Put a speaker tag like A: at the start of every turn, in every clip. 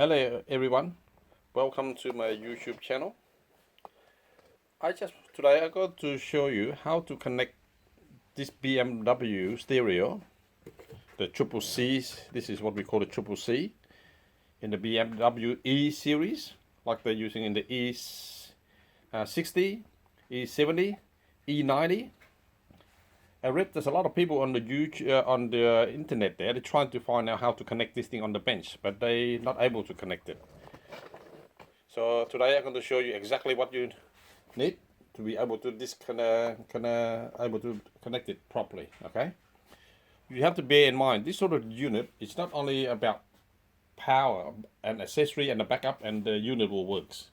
A: Hello everyone, welcome to my YouTube channel. Today I'm going to show you how to connect this BMW stereo, the triple C's. This is what we call the triple C in the BMW E series, like they're using in the E60, E70, E90. I read there's a lot of people on the YouTube, on the internet there. They're trying to find out how to connect this thing on the bench, but they're not able to connect it. So today I'm going to show you exactly what you need to be able to connect it properly. Okay. You have to bear in mind this sort of unit. It's not only about power and accessory and the backup, and the unit will works.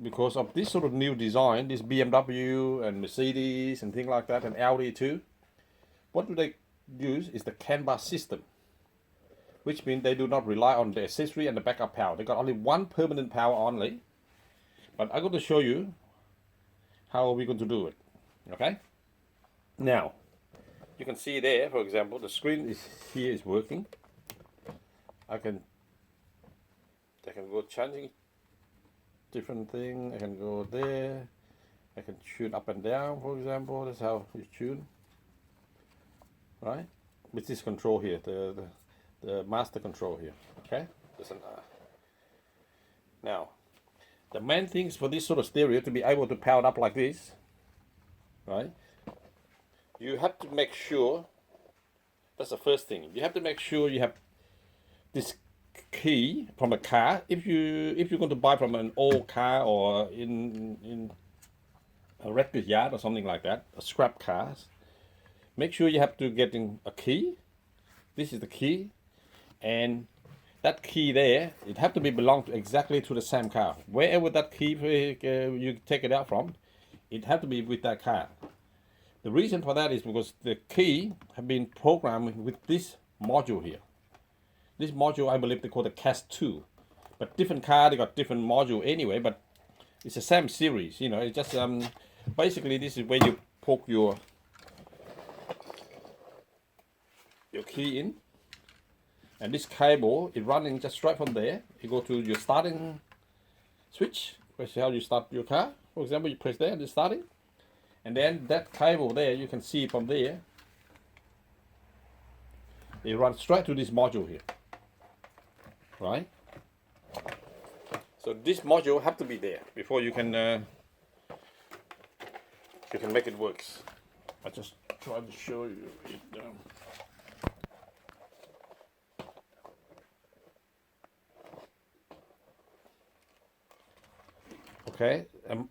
A: Because of this sort of new design, this BMW and Mercedes and things like that, and Audi too, what do they use is the CAN bus system, which means they do not rely on the accessory and the backup power. They got only one permanent power only. But I'm going to show you how we're going to do it. Okay. Now, you can see there, for example, the screen is working. I can go changing different thing. I can go there. I can tune up and down, for example. That's how you tune, right? With this control here, the master control here. Okay. Listen. Now, the main things for this sort of stereo to be able to power it up like this, right? You have to make sure. That's the first thing. You have to make sure you have this key from a car. If you're going to buy from an old car or in a wreckage yard or something like that, a scrap cars, make sure you have to get in a key. This is the key, and that key there, it have to be belong to exactly to the same car. Wherever that key you take it out from, it have to be with that car. The reason for that is because the key have been programmed with this module here. This module, I believe they call the CAS2, but different car they got different module anyway. But it's the same series, you know. It's just basically this is where you poke your key in, and this cable is running just straight from there. You go to your starting switch, which is how you start your car. For example, you press there and it's starting, and then that cable there, you can see from there, it runs straight to this module here. Right? So this module have to be there before you can make it work. I just try to show you it. Okay,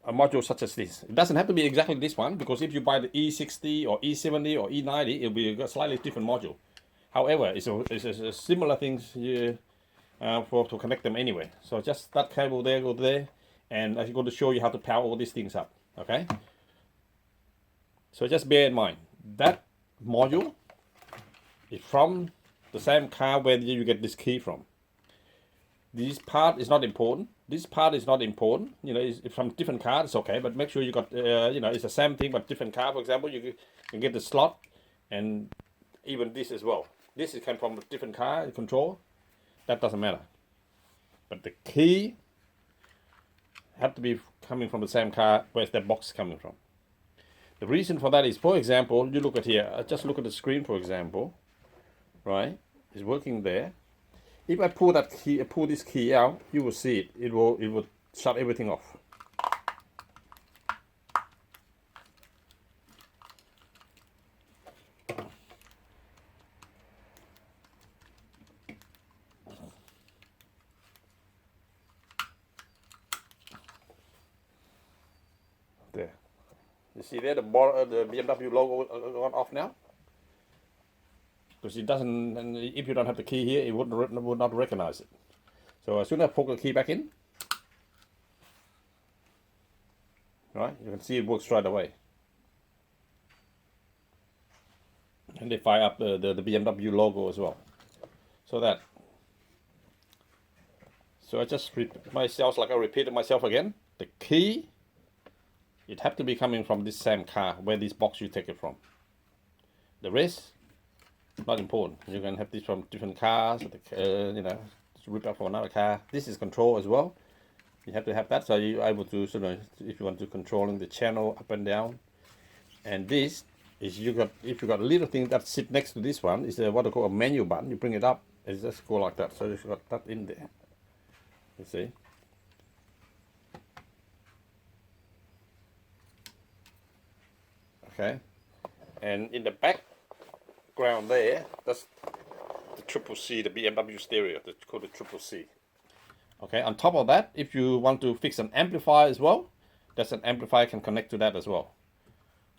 A: a module such as this. It doesn't have to be exactly this one, because if you buy the E60 or E70 or E90, it'll be a slightly different module. However, it's a similar things here. To connect them anyway. So just that cable there, go there, and I'm going to show you how to power all these things up. Okay. So just bear in mind that module is from the same car where you get this key from. This part is not important. This part is not important. You know, it's from different car. It's okay, but make sure you got you know, it's the same thing but different car. For example, you can get the slot, and even this as well. This is come from a different car control. That doesn't matter, but the key have to be coming from the same car. Where's that box coming from? The reason for that is, for example, you look at here. Just look at the screen, for example. Right, it's working there. If I pull that key, pull this key out, you will see it. It will shut everything off. There, you see there the BMW logo gone off now, because it doesn't. And if you don't have the key here, it would not recognize it. So as soon as I poke the key back in, right, you can see it works straight away, and they fire up the BMW logo as well. So I just repeat myself, like I repeated myself again. The key, it have to be coming from this same car where this box you take it from. The rest, not important. You can have this from different cars, you know, rip out from another car. This is control as well. You have to have that so you're able to if you want to controlling the channel up and down. And this is if you got a little thing that sit next to this one is what I call a menu button. You bring it up, it just go like that. So you've got that in there. You see. Okay. And in the background there, that's the CCC, the BMW stereo. That's called the CCC. Okay, on top of that, if you want to fix an amplifier as well, that's an amplifier can connect to that as well.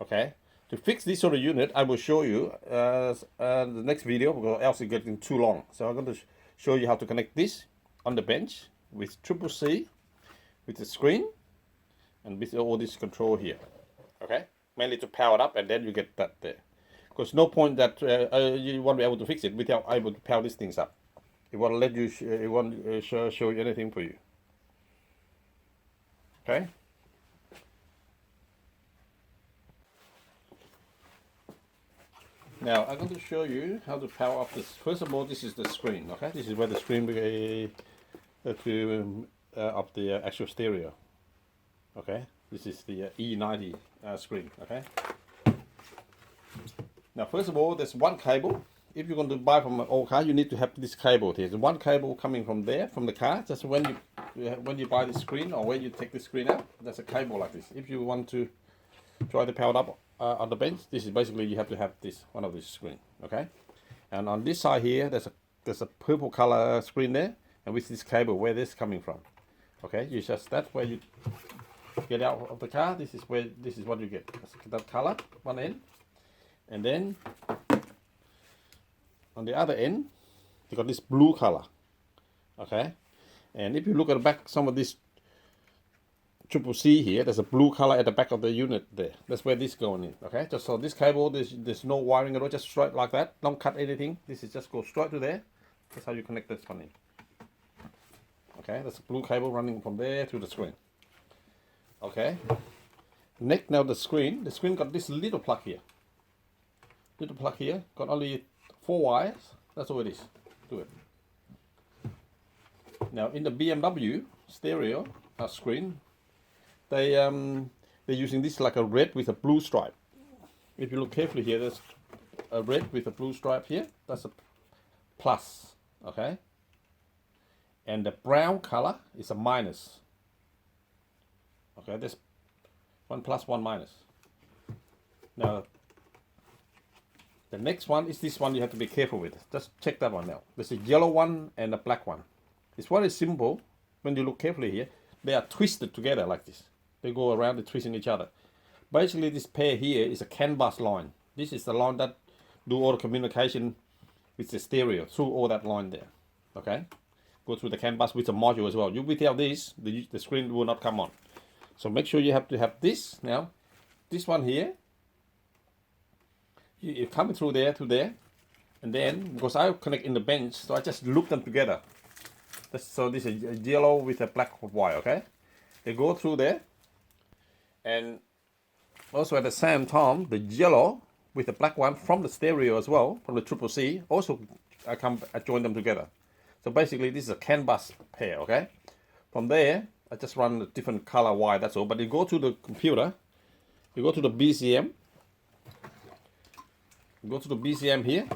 A: Okay, to fix this sort of unit, I will show you the next video because else it's getting too long. So I'm going to show you how to connect this on the bench with CCC, with the screen, and with all this control here. Okay, mainly to power it up, and then you get that there. Because no point that you won't be able to fix it without able to power these things up. It won't let you. It won't show you anything for you. Okay. Now I'm going to show you how to power up this. First of all, this is the screen. Okay, this is where the screen of the actual stereo. Okay, this is the E90 screen. Okay. Now, first of all, there's one cable. If you're going to buy from an old car, you need to have this cable here. There's one cable coming from there, from the car. Just when you buy the screen or when you take the screen out, there's a cable like this. If you want to try to power it up on the bench, this is basically you have to have this one of this screen. Okay, and on this side here, there's a purple color screen there, and with this cable, where this coming from? Okay, you just that's where you get out of the car. This is what you get. That color one end, and then on the other end, you got this blue color. Okay, and if you look at the back, some of this CCC here, there's a blue color at the back of the unit there. That's where this going in. Okay, just so this cable, there's no wiring at all, just straight like that. Don't cut anything. This is just go straight to there. That's how you connect this one in. Okay, that's a blue cable running from there to the screen. Okay, next now the screen got this little plug here. Little plug here, got only 4 wires. That's all it is to it. Now in the BMW stereo screen, they're using this like a red with a blue stripe. If you look carefully here, there's a red with a blue stripe here. That's a plus. Okay, and the brown color is a minus. Okay, there's 1 plus 1 minus. Now the next one is this one you have to be careful with. Just check that one now. There's a yellow one and a black one. It's very simple. When you look carefully here, they are twisted together like this. They go around and twisting each other. Basically, this pair here is a CAN bus line. This is the line that do all the communication with the stereo through all that line there. Okay, go through the CAN bus with a module as well. You without this, the screen will not come on. So make sure you have to have this now. This one here, you coming through there to there, and then because I connect in the bench, so I just loop them together. So this is a yellow with a black wire. Okay, they go through there, and also at the same time, the yellow with the black one from the stereo as well, from the CCC, also I join them together. So basically, this is a CAN bus pair. Okay, from there I just run a different color wire. That's all. But you go to the computer, you go to the BCM. Go to the BCM here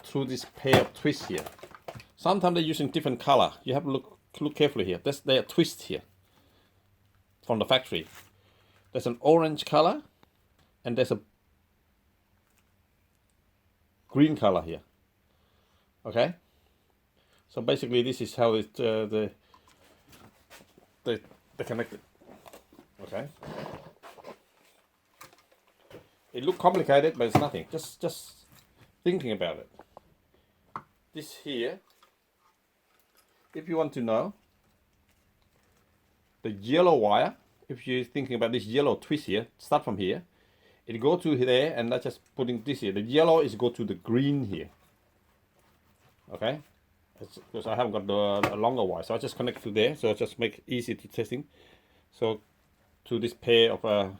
A: through this pair of twists here. Sometimes they're using different color. You have to look carefully here. They are twist here from the factory. There's an orange color and there's a green color here. Okay. So basically, this is how they're connected. Okay. It looks complicated, but it's nothing. Just thinking about it. This here, if you want to know, the yellow wire, if you're thinking about this yellow twist here, start from here. It go to there, and that's just putting this here. The yellow is go to the green here. Okay? Because I haven't got a longer wire, so I just connect to there. So I just make easy to testing. So to this pair of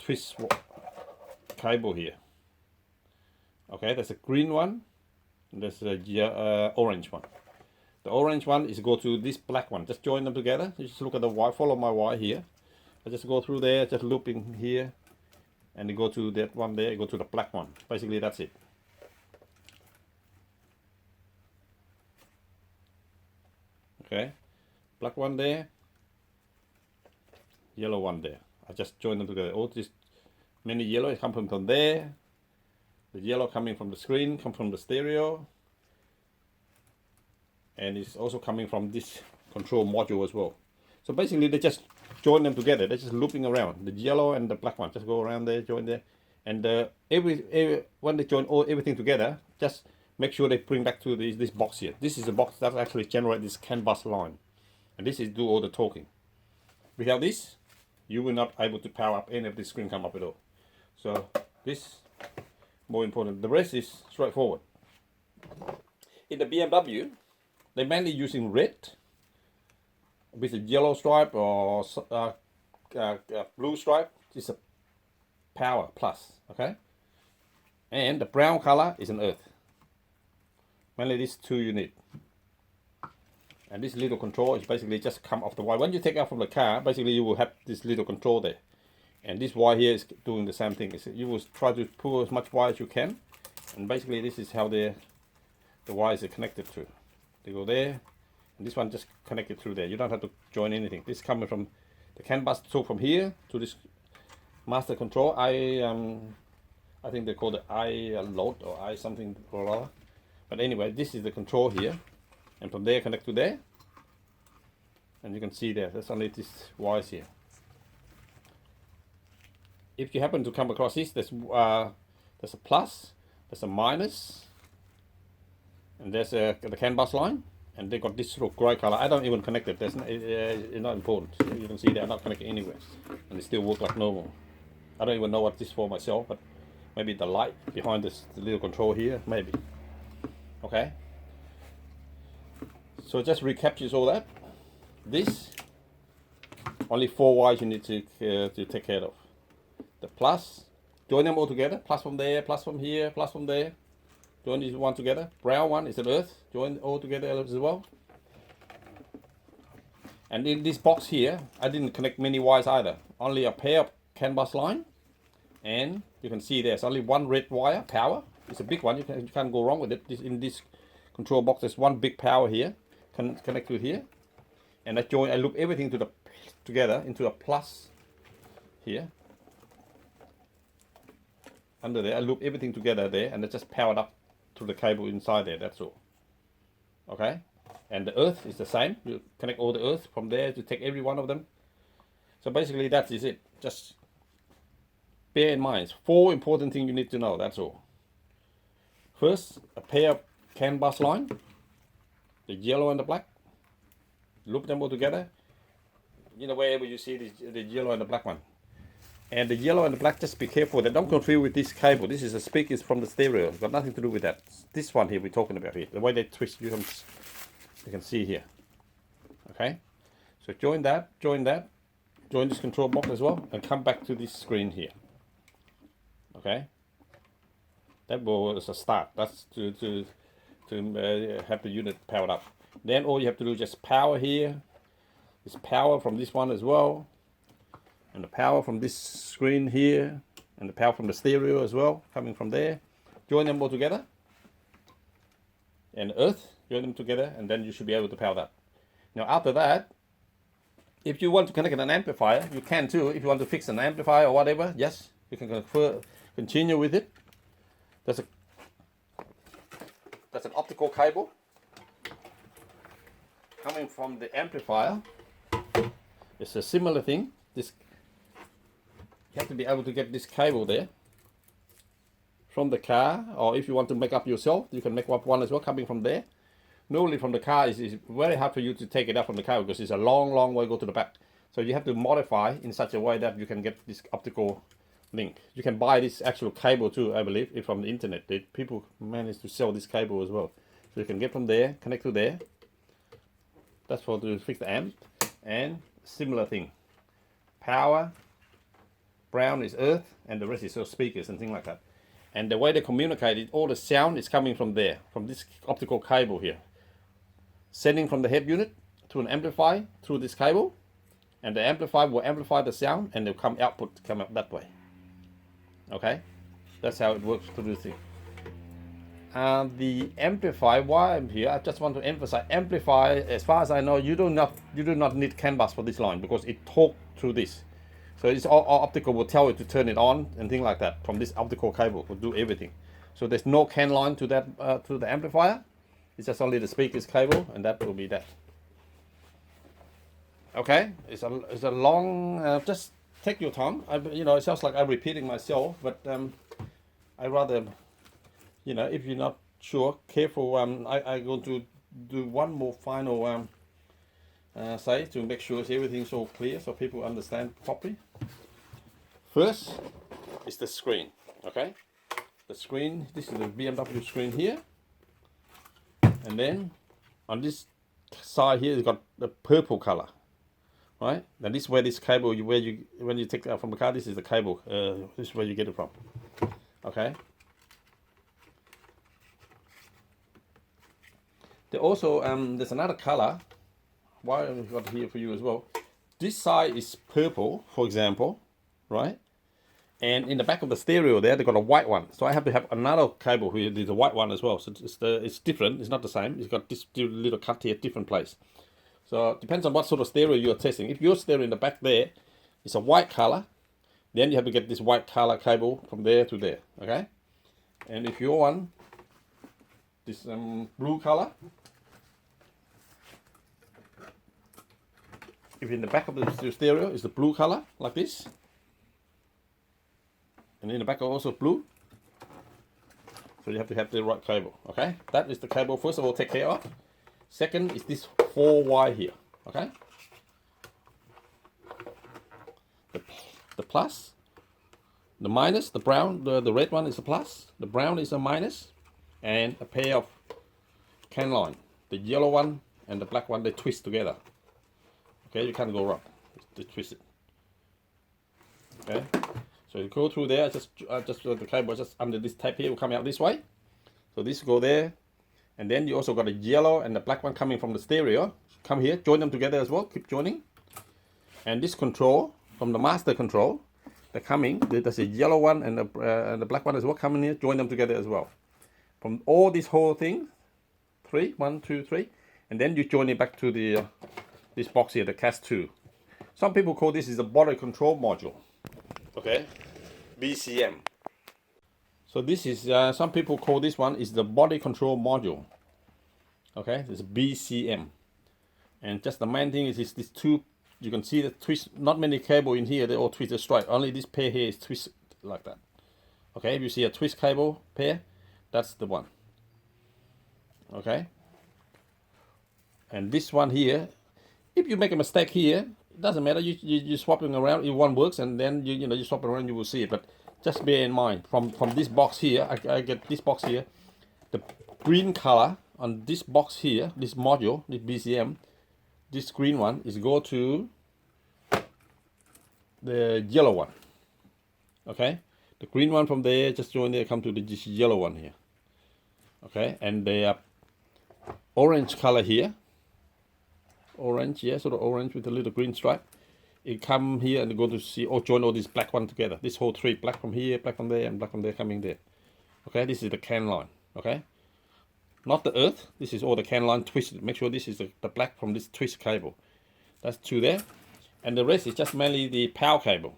A: twist cable here. Okay, there's a green one There's a orange one. The orange one is go to this black one. Just join them together. You just look at the wire. Follow my wire here. I just go through there, just looping here, and you go to that one there. Go to the black one. Basically, that's it. Okay, black one there, yellow one there. I just join them together. All this many yellow come from there. The yellow coming from the screen, come from the stereo, and it's also coming from this control module as well. So basically, they just join them together. They're just looping around. The yellow and the black one just go around there, join there, and every when they join everything together, just make sure they bring back to this box here. This is the box that actually generates this CAN bus line, and this is do all the talking. Without this, you will not able to power up any of this screen come up at all. So this more important. The rest is straightforward. In the BMW, they're mainly using red with a yellow stripe or blue stripe. This is a power plus, okay? And the brown color is an earth. Mainly these two you need. And this little control is basically just come off the wire. When you take out from the car, basically you will have this little control there. And this wire here is doing the same thing. You will try to pull as much wire as you can. And basically this is how the wires are connected to. They go there, and this one just connected through there. You don't have to join anything. This is coming from the CAN bus tool from here to this master control. I think they call it I load or I something or other. But anyway, this is the control here, and from there connect to there. And you can see there, there's only these wires here. If you happen to come across this, there's a plus, there's a minus, and there's the CAN bus line, and they got this sort of grey color. I don't even connect it. It's not important. You can see they're not connected anywhere, and they still work like normal. I don't even know what this is for myself, but maybe the light behind this the little control here, maybe. Okay. So it just recaptures all that. This only 4 wires you need to take care of. The plus, join them all together. Plus from there, plus from here, plus from there. Join these one together. Brown one is an earth. Join all together as well. And in this box here, I didn't connect many wires either. Only a pair of CAN bus line. And you can see there's only one red wire, power. It's a big one. You can't go wrong with it. In this control box, there's one big power here. Connect to here. And I loop everything together into a plus here. Under there, I loop everything together there, and it just powered up to the cable inside there. That's all. Okay, and the earth is the same. You connect all the earth from there to take every one of them. So basically, that is it. Just bear in mind 4 important things you need to know. That's all. First, a pair of CAN bus line, the yellow and the black. Loop them all together. You know, wherever you see the yellow and the black one. And the yellow and the black, just be careful. They don't confuse with this cable. This is a speakers from the stereo. It's got nothing to do with that. This one here we're talking about here. The way they twist, you can see here. Okay? So join join this control box as well, and come back to this screen here. Okay? That was a start. That's to have the unit powered up. Then all you have to do is just power here. There's power from this one as well. And the power from this screen here, and the power from the stereo as well, coming from there. Join them all together. And earth, join them together, and then you should be able to power that. Now after that, if you want to connect an amplifier, you can too. If you want to fix an amplifier or whatever, yes, you can continue with it. That's an optical cable coming from the amplifier. It's a similar thing. You have to be able to get this cable there from the car, or if you want to make up yourself, you can make up one as well coming from there. Normally from the car is very hard for you to take it out from the car because it's a long way to go to the back. So you have to modify in such a way that you can get this optical link. You can buy this actual cable too, I believe, from the internet. People manage to sell this cable as well. So you can get from there, connect to there. That's for to fix the amp. And similar thing. Power, brown is earth, and the rest is speakers and things like that. And the way they communicate it, all the sound is coming from there, from this optical cable here. Sending from the head unit to an amplifier through this cable, and the amplifier will amplify the sound and they'll come output come out that way. Okay, that's how it works to do things. The amplifier, why I'm here, I just want to emphasize, amplifier, as far as I know, you do not need CAN bus for this line because it talks through this. So it's all optical will tell you to turn it on and things like that. From this optical cable will do everything. So there's no CAN line to that to the amplifier. It's just only the speaker's cable, and that will be that. Okay, it's a long. Just take your time. It sounds like I'm repeating myself, but I rather, if you're not sure, careful. I'm going to do one more final say to make sure everything's all clear so people understand properly. First is the screen. Okay, the screen. This is the BMW screen here, and then on this side here, it's got the purple color. Right, and this is where this cable, when you take it out from the car, this is the cable. This is where you get it from. Okay. There also there's another color. Why I've got here for you as well. This side is purple, for example, right? And in the back of the stereo there, they've got a white one. So I have to have another cable here. There's a white one as well. So it's different. It's not the same. It's got this little cut here, different place. So it depends on what sort of stereo you're testing. If your stereo in the back there is a white color, then you have to get this white color cable from there to there, okay? And if your one, this blue color, if in the back of the stereo is the blue color, like this, and in the back also blue, so you have to have the right cable, okay? That is the cable, first of all, take care of. Second is this 4Y here, okay? The plus, the minus, the brown, the red one is a plus, the brown is a minus, and a pair of CAN line. The yellow one and the black one, they twist together. Okay, you can't go wrong. They twist it. Okay, so you go through there. Just the cable just under this tape here will come out this way. So this go there. And then you also got a yellow and the black one coming from the stereo. Come here, join them together as well. Keep joining. And this control from the master control, they're coming. There's a yellow one and the black one as well coming here. Join them together as well. From all this whole thing, 3, 1, 2, 3, and then you join it back to the this box here, the CAS2. Some people call this is the body control module. Okay, BCM. So this is, some people call this one is the body control module. Okay, it's BCM. And just the main thing is these two, you can see the twist, not many cable in here, they all twisted straight. Only this pair here is twisted like that. Okay, if you see a twist cable pair, that's the one. Okay. And this one here, if you make a mistake here, it doesn't matter, you swapping around, if one works and then you swap around, you will see it. But just bear in mind, from this box here, I get this box here, the green color on this box here, this module, this BCM, this green one is go to the yellow one. Okay, the green one from there, just join there, come to this yellow one here. Okay, and the orange color here, orange, yeah, sort of orange with a little green stripe. It come here and go to see, or join all these black one together. This whole three, black from here, black from there, and black from there coming there. Okay, this is the CAN line. Okay, not the earth. This is all the CAN line twisted. Make sure this is the black from this twist cable. That's two there, and the rest is just mainly the power cable.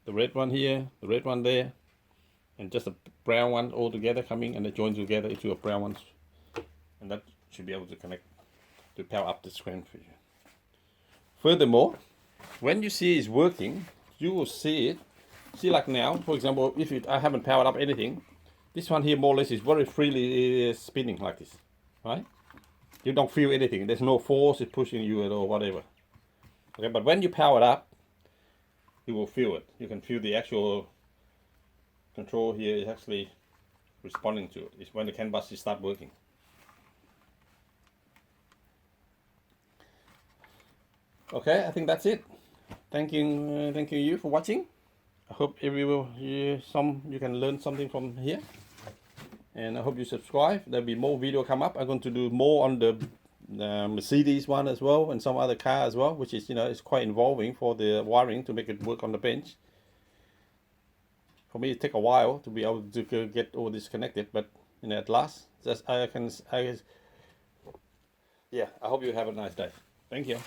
A: The red one here, the red one there, and just a brown one all together coming, and they join together into a brown one, and that should be able to connect to power up the screen for you. Furthermore, when you see it's working, you will see it. See, like now, for example, if I haven't powered up anything, this one here more or less is very freely spinning like this, right? You don't feel anything. There's no force it's pushing you at all, whatever. Okay, but when you power it up, you will feel it. You can feel the actual control here is actually responding to it. It's when the CAN bus start working. Okay, I think that's it. Thank you for watching. I hope you can learn something from here, and I hope you subscribe. There'll be more video come up. I'm going to do more on the Mercedes one as well, and some other car as well, which is it's quite involving for the wiring to make it work on the bench. For me, it take a while to be able to get all this connected, but at last, I hope you have a nice day. Thank you.